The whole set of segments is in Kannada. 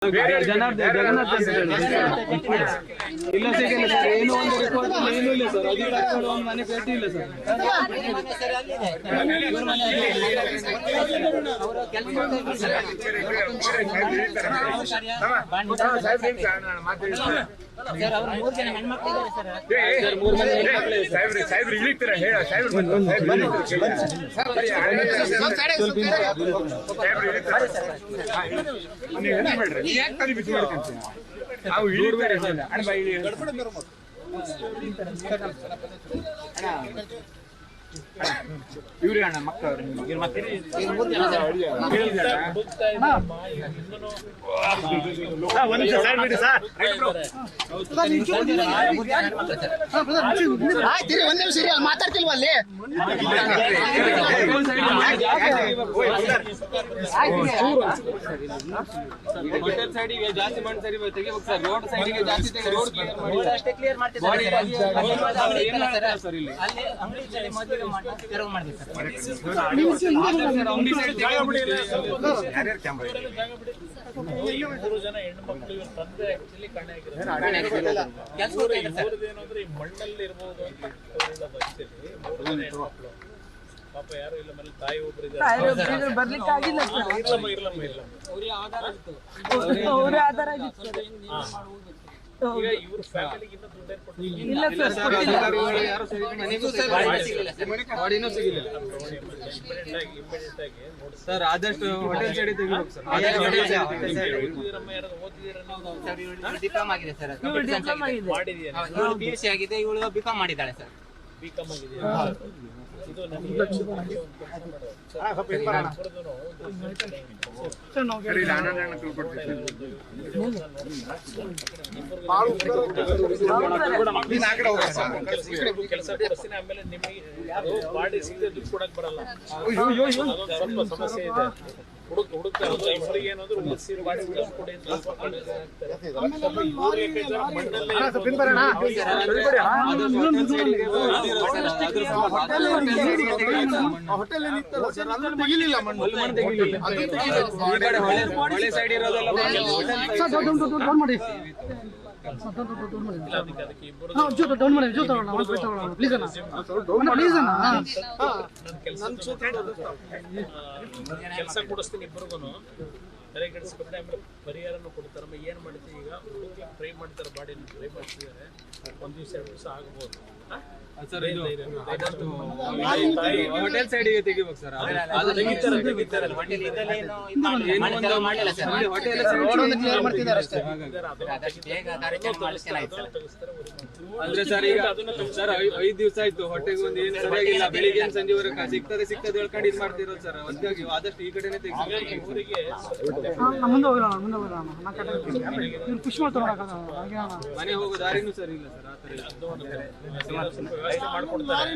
ಜಗನ್ನಾಥ ಇಲ್ಲ ಸಿಗಲ್ಲ ಸರ್, ಏನೋ ಒಂದು ರಿಪೋರ್ಟ್ ಏನೂ ಇಲ್ಲ ಸರ್, ಅಧಿಕಾರಿಗಳು ಒಂದು ಮನೆ ಭೇಟಿ ಇಲ್ಲ ಸರ್. ಇವ್ರಿ ಅಣ್ಣ ಮಕ್ಕಳು ಮಾತಾಡ್ತಿಲ್ವ ಅಲ್ಲಿ ಹೋಟೆಲ್ ಸೈಡಿಗೆ ಜಾಸ್ತಿ ಮಾಡಿ ಸರಿ ತೆಗಿಬೇಕು ಸರ್, ರೋಡ್ ಸೈಡಿಗೆ ಜಾಸ್ತಿ ರೋಡ್ ಕ್ಲಿಯರ್ ಮಾಡ್ತಿದ್ದಾರೆ ಸರ್. ಇಲ್ಲಿ ಮೂರು ಜನ ಹೆಣ್ಣು ಮಕ್ಕಳು ಇವ್ರ ತಂದೆ ಆಕ್ಚುಲಿ ಏನಂದ್ರೆ ಈ ಮಣ್ಣಲ್ಲಿ ಇರ್ಬೋದು ಅಂತ ಹೆಣ್ಮಕ್ಳು ಪಾಪ ಯಾರು ಇಲ್ಲ, ಮನೇಲಿ ತಾಯಿ ಒಬ್ರು ಇದ್ದಾರೆ, ಬರ್ಲಿಕ್ಕೆ ಆಗಿಲ್ಲ ಇರ್ಲಮ್ಮ ಈಗ ಇವ್ರ ಫ್ಯಾಮಿಲಿಗೆ ಇನ್ನೂ ದುಡ್ಡು ಸರ್. ಆದಷ್ಟು ಹೋಟೆಲ್ ಸೈಡ್ ತೆಗಿಬೇಕು ಸರ್. ಡಿಪ್ಲೊಮಾ ಆಗಿದೆ ಸರ್, PUC ಆಗಿದೆ, ಇವಳು ಬಿಕಾಮ್ ಮಾಡಿದ್ದಾಳೆ ಸರ್. ಬಿಕಾಮ್ ಆಗಿದೆಯಾ? ಇದು ನನಗೆ ಕೆಲಸ ಕೊಡಿಸ್ತೀನಿ, ಆಮೇಲೆ ನಿಮಗೆ ಅದು ಬಾಡಿ ಸಿಗದೆ ದುಡ್ಡು ಕೊಡಕ್ ಬರಲ್ಲ, ಸ್ವಲ್ಪ ಸಮಸ್ಯೆ ಇದೆ. ಹುಡುಕ್ತಾ ಇಬ್ಬರಿಗೆ ಏನಾದ್ರು ಬಾಡಿ ಕೊಡಿ ಅಂತ ಹೊಳೆ ಸೈಡ್ ಇರೋದೆಲ್ಲ ಕೆಲಸ ಕೊಡಿಸ್ತೀನಿ ಇಬ್ಬರಿಗೂ, ತಲೆ ಕೆಡಿಸ್ಕೊಂಡ್ರೆ ಆಮೇಲೆ ಪರಿಹಾರನೂ ಕೊಡ್ತಾರೆ. ಏನ್ ಮಾಡ್ತೀವಿ ಈಗ, ಹುಡುಗಿ ಟ್ರೈ ಮಾಡ್ತಾರೆ, ಬಾಡಿ ಟ್ರೈ ಮಾಡ್ತಿದ್ದಾರೆ, ಒಂದ್ ದಿವಸ 2 ದಿವಸ ಆಗ್ಬೋದು ಸರ್. ಇದು ಹೋಟೆಲ್ ಸೈಡಿಗೆ ತೆಗಿಬೇಕು ಸರ್. ಅಂದ್ರೆ ಸರ್ ಈಗ ಸರ್ 5 ದಿವಸ ಆಯ್ತು, ಹೊಟ್ಟೆಗೆ ಒಂದು ಏನು ಸರಿಯಾಗಿಲ್ಲ, ಬೆಳಿಗ್ಗೆ ಸಂಜೆವರೆಗೆ ಸಿಗ್ತದೆ ಹೇಳ್ಕೊಂಡು ಇದು ಮಾಡ್ತಿರೋದು ಸರ್. ಅದಕ್ಕಾಗಿ ಆದಷ್ಟು ಈ ಕಡೆನೆ ಮನೆ ಹೋಗೋ ದಾರಿನೂ ಸರಿ ಇಲ್ಲ ಸರ್. ಆ ತರ ಮಾಡ್ಕೊಡ್ತಾರೆ,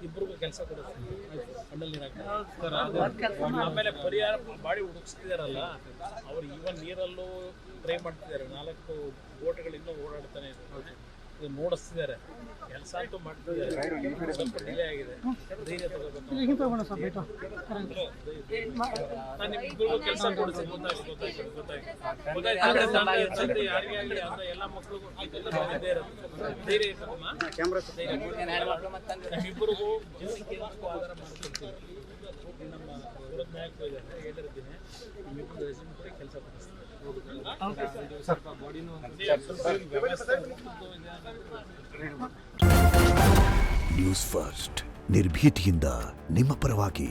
ಇಬ್ಬರಿಗೂ ಕೆಲಸ ಕೊಡುತ್ತೆ. ಆಮೇಲೆ ಪರಿಹಾರ ಬಾಡಿ ಹುಡುಕ್ತಿದಾರಲ್ಲ, ಅವ್ರು ಈವನ್ ನೀರಲ್ಲೂ ಟ್ರೈ ಮಾಡ್ತಿದ್ದಾರೆ. 4 ಬೋಟ್ಗಳು ಇನ್ನೂ ಓಡಾಡ್ತಾನೆ ಇದ್ದಾರೆ, ನೋಡಿಸ್ತಿದ್ದಾರೆ, ಕೆಲಸ ಅಂತೂ ಮಾಡ್ತಿದ್ದಾರೆ. ಸ್ವಲ್ಪ ಡಿಲೇ ಆಗಿದೆ, ಧೈರ್ಯ ತಗೋಬೇಕು. ನಾನು ನಿಮ್ಗಿಬ್ಬರಿಗೂ ಕೆಲಸ ಕೊಡ್ತೀನಿ, ಗೊತ್ತಾಯ್ತು ಯಾರಿಗೆ ಆಗಲಿ ಅಂದ್ರೆ ಎಲ್ಲ ಮಕ್ಕಳಿಗೂ ಇದ್ದೇ ಇರುತ್ತೆ, ಧೈರ್ಯ ಇರ್ತದಮ್ಮ. ನಮ್ಮಿಬ್ಬರಿಗೂ ಆಧಾರ ಮಾಡ್ಕೊಳ್ತೀವಿ. ನಮ್ಮ ವಿರೋಧ ನಾಯಕರು ಇದ್ದಾರೆ, ಹೇಳಿರ್ತೀನಿ, ನಿಮ್ಮಿಬ್ಬರು ರೆಸ್ಯೂಮ್ ಕೂಡ ಕೆಲಸ ಕೊಡಿಸ್ತೀನಿ. ನ್ಯೂಸ್ ಫಸ್ಟ್, ನಿರ್ಭೀತಿಯಿಂದ ನಿಮ್ಮ ಪರವಾಗಿ.